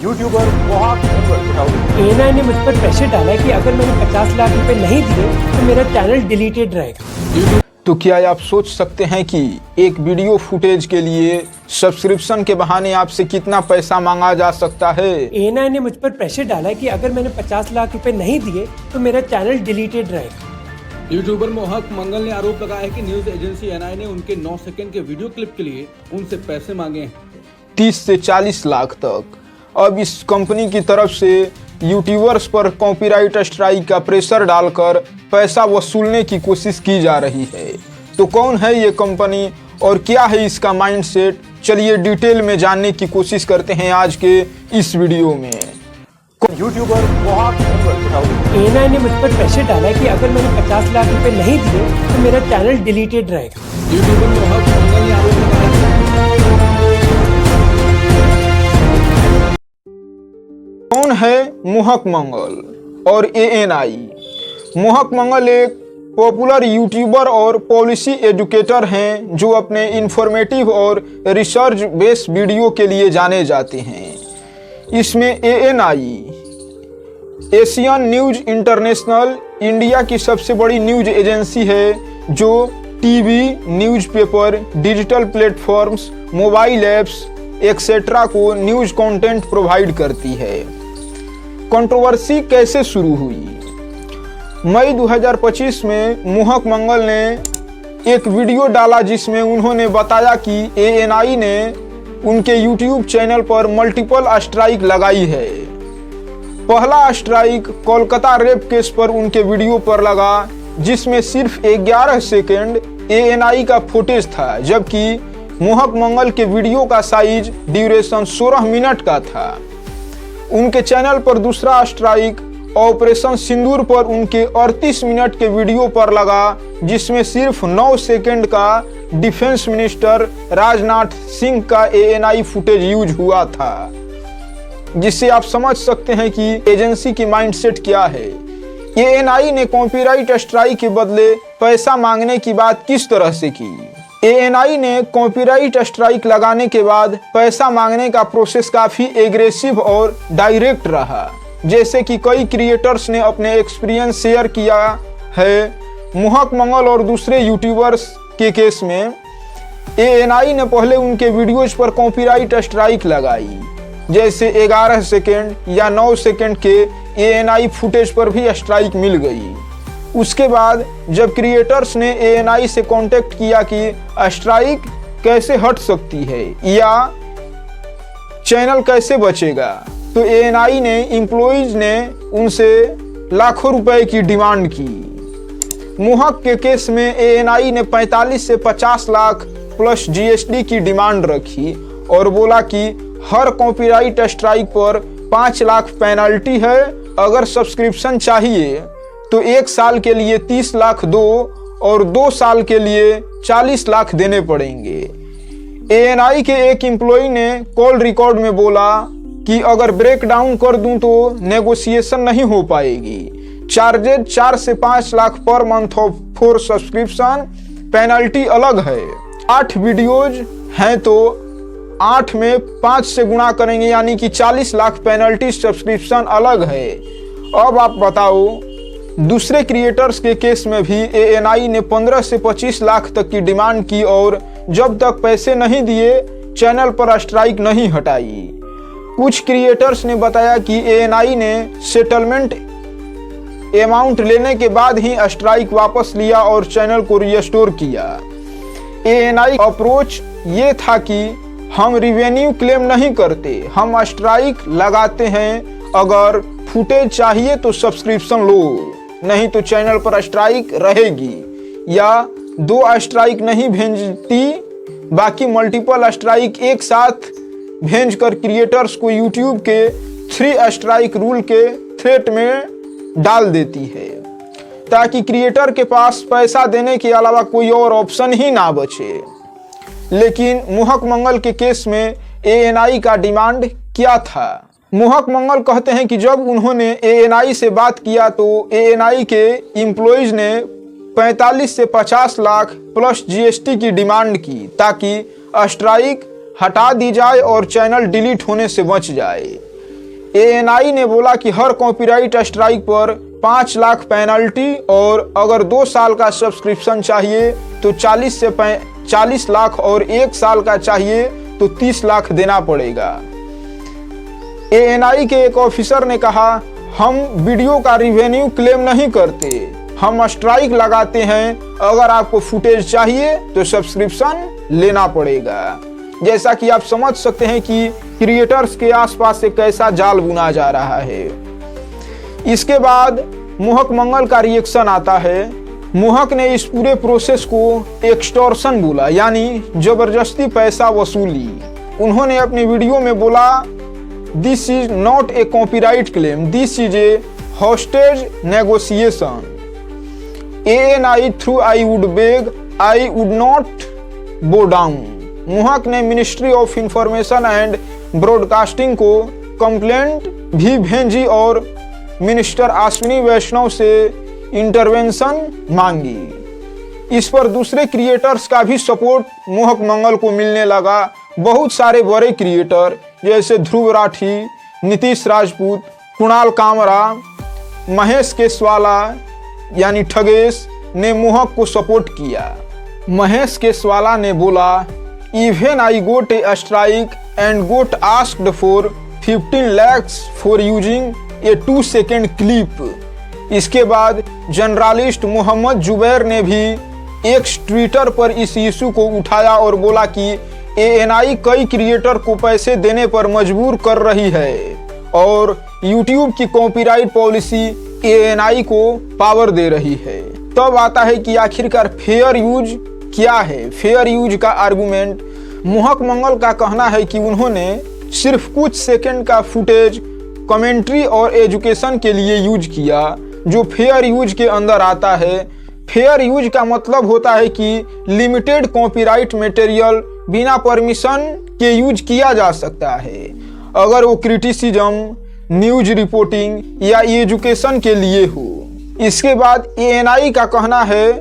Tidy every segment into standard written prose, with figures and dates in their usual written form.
YouTuber मोहक मंगल ANI ने मुझ पर प्रेशर डाला कि अगर मैंने 50 लाख रुपए नहीं दिए तो मेरा चैनल डिलीटेड रहेगा। तो क्या आप सोच सकते हैं कि एक वीडियो फुटेज के लिए सब्सक्रिप्शन के बहाने आपसे कितना पैसा मांगा जा सकता है? एएनआई ने मुझ पर प्रेशर डाला कि अगर मैंने 50 लाख रुपए नहीं दिए तो मेरा चैनल डिलीटेड रहेगा। यूट्यूबर मोहक मंगल ने आरोप लगाया है कि न्यूज एजेंसी एएनआई ने उनके 9 सेकंड के वीडियो क्लिप के लिए उनसे पैसे मांगे हैं 30 से 40 लाख तक। अब इस कंपनी की तरफ से यूट्यूबर्स पर कॉपीराइट स्ट्राइक का प्रेशर डालकर पैसा वसूलने की कोशिश की जा रही है। तो कौन है ये कंपनी और क्या है इसका माइंडसेट? चलिए डिटेल में जानने की कोशिश करते हैं आज के इस वीडियो में। यूट्यूबर मोहक मंगल एएनआई ने मुझ पर प्रेशर डाला कि अगर मैंने 50 लाख रुपए नहीं दिए तो मेरा चैनल डिलीटेड रहेगा। यूट्यूबर मोहक मंगल ने आरोप लगाया है कौन है मोहक मंगल और एएनआई? मोहक मंगल एक पॉपुलर यूट्यूबर और पॉलिसी एजुकेटर हैं जो अपने इंफॉर्मेटिव और रिसर्च बेस्ड वीडियो के लिए जाने जाते हैं। इसमें ANI Asian news international India की सबसे बड़ी न्यूज एजेंसी है जो TV, newspaper, digital platforms, mobile apps etcetera को न्यूज कंटेंट प्रोवाइड करती है। कंट्रोवर्सी कैसे शुरू हुई? मई 2025 में मोहक मंगल ने एक वीडियो डाला जिसमें उन्होंने बताया कि एएनआई ने उनके यूट्यूब चैनल पर मल्टीपल स्ट्राइक लगाई है। पहला स्ट्राइक कोलकाता रेप केस पर उनके वीडियो पर लगा जिसमें सिर्फ 11 सेकेंड एएनआई का फुटेज था, जबकि मोहक मंगल के वीडियो का साइज ड्यूरेशन 16 मिनट का था। उनके चैनल पर दूसरा स्ट्राइक ऑपरेशन सिंदूर पर उनके 38 मिनट के वीडियो पर लगा जिसमें सिर्फ 9 सेकेंड का डिफेंस मिनिस्टर राजनाथ सिंह का एएनआई फुटेज यूज हुआ था, जिससे आप समझ सकते हैं कि एजेंसी की माइंडसेट क्या है। एएनआई ने कॉपीराइट स्ट्राइक के बदले पैसा मांगने की बात किस तरह से की? एएनआई ने कॉपीराइट स्ट्राइक लगाने के बाद पैसा मांगने का प्रोसेस काफी एग्रेसिव और डायरेक्ट रहा, जैसे कि कई क्रिएटर्स ने अपने एक्सपीरियंस शेयर किया है। मोहक मंगल और दूसरे यूट्यूबर्स के केस में एएनआई ने पहले उनके वीडियोज पर कॉपीराइट स्ट्राइक लगाई, जैसे 11 सेकेंड या 9 सेकेंड के एएनआई फुटेज पर भी स्ट्राइक मिल गई। उसके बाद जब क्रिएटर्स ने एएनआई से कांटेक्ट किया कि स्ट्राइक कैसे हट सकती है या चैनल कैसे बचेगा, तो एएनआई ने एम्प्लॉइज ने उनसे लाखों रुपए की डिमांड की। मोहक के केस में एएनआई ने 45 से 50 लाख प्लस जीएसटी की डिमांड रखी और बोला कि हर कॉपीराइट स्ट्राइक पर 5 लाख पेनल्टी है। अगर सब्सक्रिप्शन चाहिए तो 1 साल के लिए 30 लाख दो और 2 साल के लिए 40 लाख देने पड़ेंगे। एएनआई के एक एम्प्लॉय ने कॉल रिकॉर्ड में बोला कि अगर ब्रेक डाउन कर दूं तो नेगोशिएशन नहीं हो पाएगी। चार्जेज 4 से 5 lakh per month for subscription, penalty अलग है। 8 वीडियोज हैं तो 8 में 5 से गुणा करेंगे यानी कि 40 लाख पेनल्टी, सब्सक्रिप्शन अलग है। अब आप बताओ, दूसरे क्रिएटर्स के केस में भी एएनआई ने 15 से 25 लाख तक की डिमांड की और जब तक पैसे नहीं दिए चैनल पर स्ट्राइक नहीं हटाई। कुछ क्रिएटर्स ने बताया कि एएनआई ने सेटलमेंट अमाउंट लेने के बाद ही स्ट्राइक वापस लिया और चैनल को रिस्टोर किया। एएनआई अप्रोच ये था कि हम रिवेन्यू क्लेम नहीं करते, हम स्ट्राइक लगाते हैं। अगर फुटेज चाहिए तो सब्सक्रिप्शन लो, नहीं तो चैनल पर स्ट्राइक रहेगी। या 2 स्ट्राइक नहीं भेजती, बाकी मल्टीपल स्ट्राइक एक साथ भेज कर क्रिएटर्स को यूट्यूब के 3 स्ट्राइक रूल के थ्रेट में डाल देती है, ताकि क्रिएटर के पास पैसा देने के अलावा कोई और ऑप्शन ही ना बचे। लेकिन मोहक मंगल के केस में एएनआई का डिमांड क्या था? मोहक मंगल कहते हैं कि जब उन्होंने एएनआई से बात किया तो एएनआई के एम्प्लॉइज ने 45 से 50 लाख प्लस जीएसटी की डिमांड की ताकि स्ट्राइक हटा दी जाए और चैनल डिलीट होने से बच जाए। ANI ने बोला कि हर कॉपीराइट स्ट्राइक पर 5 लाख पेनल्टी और अगर 2 साल का सब्सक्रिप्शन चाहिए तो 40 लाख और 1 साल का चाहिए तो 30 लाख देना पड़ेगा। ANI के एक ऑफिसर ने कहा, हम वीडियो का रिवेन्यू क्लेम नहीं करते, हम स्ट्राइक लगाते हैं, अगर आपको फुटेज चाहिए तो सब्सक्रिप्शन लेना पड़ेगा। जैसा कि आप समझ सकते हैं कि क्रिएटर्स के आसपास से कैसा जाल बुना जा रहा है। इसके बाद मोहक मंगल का रिएक्शन आता है। मोहक ने इस पूरे प्रोसेस को एक्सटॉर्शन बोला, यानी जबरदस्ती पैसा वसूली। उन्होंने अपनी वीडियो में बोला, this is not a copyright claim, this is a hostage negotiation. ANI through I would beg, I would not bow down. Mohak ने ministry of information and broadcasting को कंप्लेंट भी भेजी और मिनिस्टर अश्विनी वैष्णव से इंटरवेंशन मांगी। इस पर दूसरे क्रिएटर्स का भी सपोर्ट मोहक मंगल को मिलने लगा। बहुत सारे बड़े क्रिएटर जैसे ध्रुव राठी, नीतीश राजपूत, कुणाल कामरा, महेश केसवाला यानी ठगेश ने मोहक को सपोर्ट किया। महेश केसवाला ने बोला, even I got a strike and got asked for 15 lakhs for using a 2 second clip. इसके बाद जर्नलिस्ट मोहम्मद जुबैर ने भी एक ट्विटर पर इस इशू को उठाया और बोला कि ANI कई क्रिएटर को पैसे देने पर मजबूर कर रही है और YouTube की कॉपीराइट पॉलिसी ANI को पावर दे रही है। तब आता है कि आखिरकार फेयर यूज क्या है। फेयर यूज का आर्गुमेंट मोहक मंगल का कहना है कि उन्होंने सिर्फ कुछ सेकंड का फुटेज कमेंट्री और एजुकेशन के लिए यूज किया, जो फेयर यूज के अंदर आता है। फेयर यूज का मतलब होता है कि लिमिटेड कॉपीराइट मटेरियल बिना परमिशन के यूज किया जा सकता है, अगर वो क्रिटिसिज्म, न्यूज रिपोर्टिंग या एजुकेशन के लिए हो। इसके बाद ANI का कहना है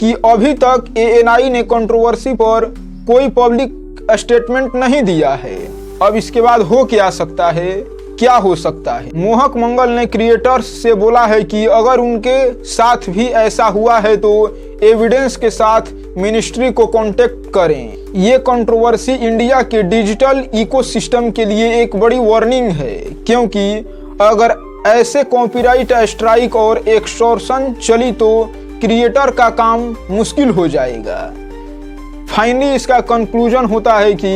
कि अभी तक ANI ने कंट्रोवर्सी पर कोई पब्लिक स्टेटमेंट नहीं दिया है। अब इसके बाद हो क्या सकता है, क्या हो सकता है। मोहक मंगल ने क्रिएटर्स से बोला है कि अगर उनके साथ भी ऐसा हुआ है तो एविडेंस के साथ मिनिस्ट्री को कांटेक्ट करें। ये कंट्रोवर्सी इंडिया के डिजिटल इकोसिस्टम के लिए एक बड़ी वार्निंग है, क्योंकि अगर ऐसे कॉपीराइट स्ट्राइक और एक्सटॉर्शन चली तो क्रिएटर का काम मुश्किल हो जाएगा। फाइनली इसका कंक्लूजन होता है कि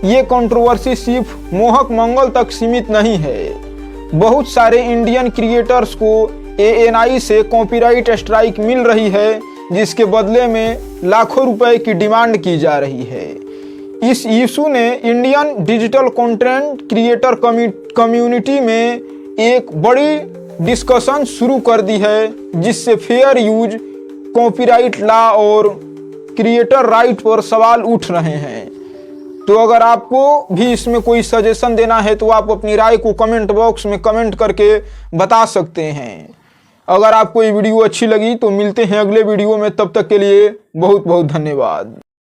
ये कंट्रोवर्सी सिर्फ मोहक मंगल तक सीमित नहीं है। बहुत सारे इंडियन क्रिएटर्स को ANI से कॉपीराइट स्ट्राइक मिल रही है, जिसके बदले में लाखों रुपए की डिमांड की जा रही है। इस इशू ने Indian digital content creator community में एक बड़ी डिस्कशन शुरू कर दी है, जिससे फेयर यूज, कॉपीराइट लॉ और क्रिएटर राइट पर सवाल उठ रहे हैं। तो अगर आपको भी इसमें कोई सजेशन देना है तो आप अपनी राय को कमेंट बॉक्स में कमेंट करके बता सकते हैं। अगर आपको ये वीडियो अच्छी लगी तो मिलते हैं अगले वीडियो में, तब तक के लिए बहुत बहुत धन्यवाद।